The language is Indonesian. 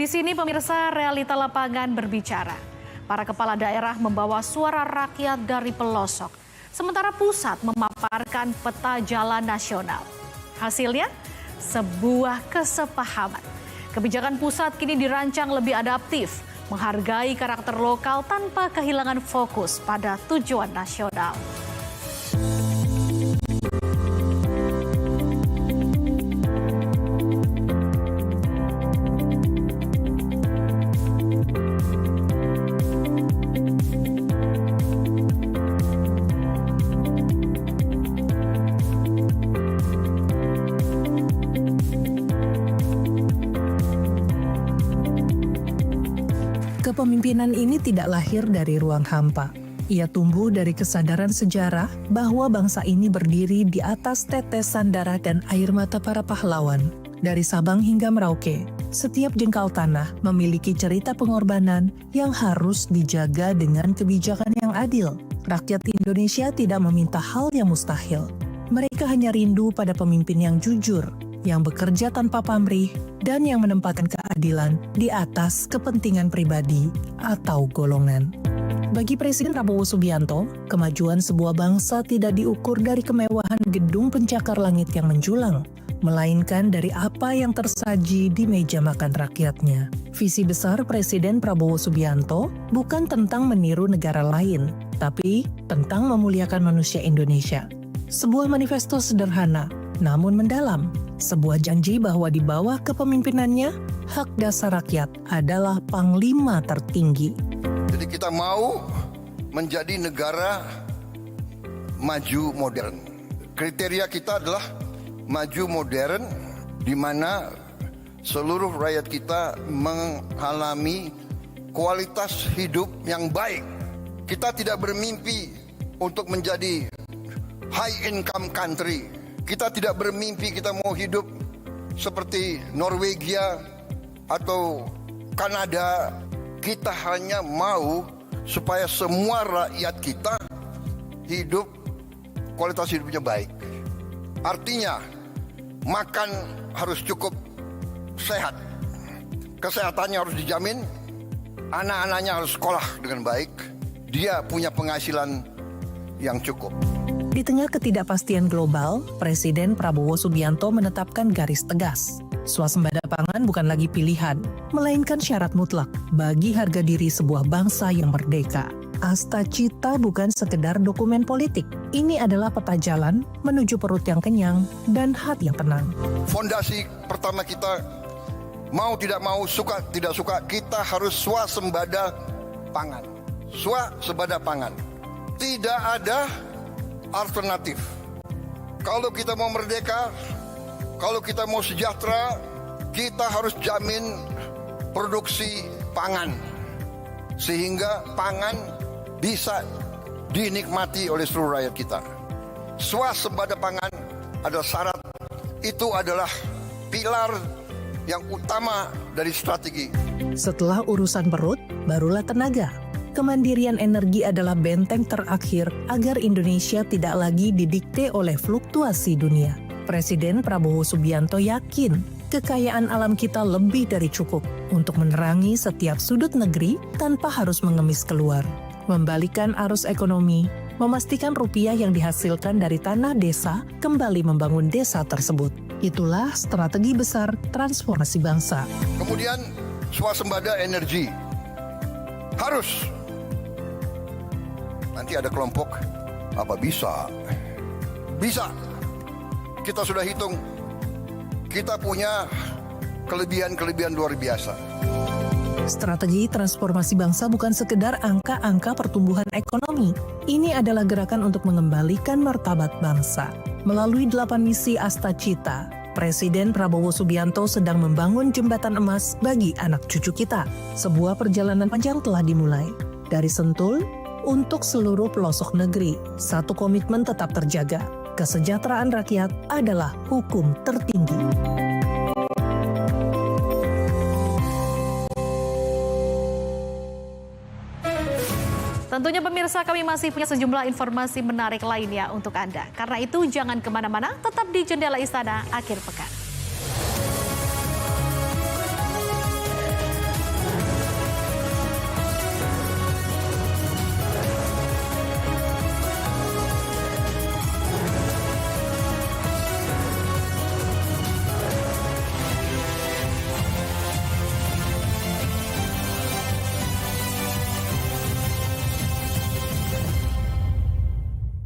Di sini pemirsa, realita lapangan berbicara. Para kepala daerah membawa suara rakyat dari pelosok, sementara pusat memaparkan peta jalan nasional. Hasilnya, sebuah kesepahaman. Kebijakan pusat kini dirancang lebih adaptif, menghargai karakter lokal tanpa kehilangan fokus pada tujuan nasional. Kepemimpinan ini tidak lahir dari ruang hampa. Ia tumbuh dari kesadaran sejarah bahwa bangsa ini berdiri di atas tetesan darah dan air mata para pahlawan. Dari Sabang hingga Merauke, setiap jengkal tanah memiliki cerita pengorbanan yang harus dijaga dengan kebijakan yang adil. Rakyat Indonesia tidak meminta hal yang mustahil. Mereka hanya rindu pada pemimpin yang jujur, yang bekerja tanpa pamrih, dan yang menempatkan keadilan di atas kepentingan pribadi atau golongan. Bagi Presiden Prabowo Subianto, kemajuan sebuah bangsa tidak diukur dari kemewahan gedung pencakar langit yang menjulang, melainkan dari apa yang tersaji di meja makan rakyatnya. Visi besar Presiden Prabowo Subianto bukan tentang meniru negara lain, tapi tentang memuliakan manusia Indonesia. Sebuah manifesto sederhana, namun mendalam. Sebuah janji bahwa di bawah kepemimpinannya, hak dasar rakyat adalah panglima tertinggi. Jadi kita mau menjadi negara maju modern. Kriteria kita adalah maju modern, di mana seluruh rakyat kita mengalami kualitas hidup yang baik. Kita tidak bermimpi untuk menjadi high income country. Kita tidak bermimpi kita mau hidup seperti Norwegia atau Kanada. Kita hanya mau supaya semua rakyat kita hidup, kualitas hidupnya baik. Artinya, makan harus cukup sehat. Kesehatannya harus dijamin, anak-anaknya harus sekolah dengan baik. Dia punya penghasilan yang cukup. Di tengah ketidakpastian global, Presiden Prabowo Subianto menetapkan garis tegas. Swasembada pangan bukan lagi pilihan, melainkan syarat mutlak bagi harga diri sebuah bangsa yang merdeka. Asta Cita bukan sekedar dokumen politik. Ini adalah peta jalan menuju perut yang kenyang dan hati yang tenang. Fondasi pertama kita, mau tidak mau, suka tidak suka, kita harus swasembada pangan. Swasembada pangan. Tidak ada alternatif. Kalau kita mau merdeka, kalau kita mau sejahtera, kita harus jamin produksi pangan, sehingga pangan bisa dinikmati oleh seluruh rakyat kita. Swasembada pangan adalah syarat, itu adalah pilar yang utama dari strategi. Setelah urusan perut, barulah tenaga. Kemandirian energi adalah benteng terakhir agar Indonesia tidak lagi didikte oleh fluktuasi dunia. Presiden Prabowo Subianto yakin kekayaan alam kita lebih dari cukup untuk menerangi setiap sudut negeri tanpa harus mengemis keluar. Membalikan arus ekonomi, memastikan rupiah yang dihasilkan dari tanah desa kembali membangun desa tersebut. Itulah strategi besar transformasi bangsa. Kemudian swasembada energi. Harus. Nanti ada kelompok, apa bisa? Bisa. Kita sudah hitung, kita punya kelebihan-kelebihan luar biasa. Strategi transformasi bangsa bukan sekedar angka-angka pertumbuhan ekonomi. Ini adalah gerakan untuk mengembalikan martabat bangsa. Melalui 8 misi Asta Cita, Presiden Prabowo Subianto sedang membangun jembatan emas bagi anak cucu kita. Sebuah perjalanan panjang telah dimulai. Dari Sentul, untuk seluruh pelosok negeri, satu komitmen tetap terjaga. Kesejahteraan rakyat adalah hukum tertinggi. Tentunya pemirsa, kami masih punya sejumlah informasi menarik lainnya untuk Anda. Karena itu jangan kemana-mana, tetap di Jendela Istana akhir pekan.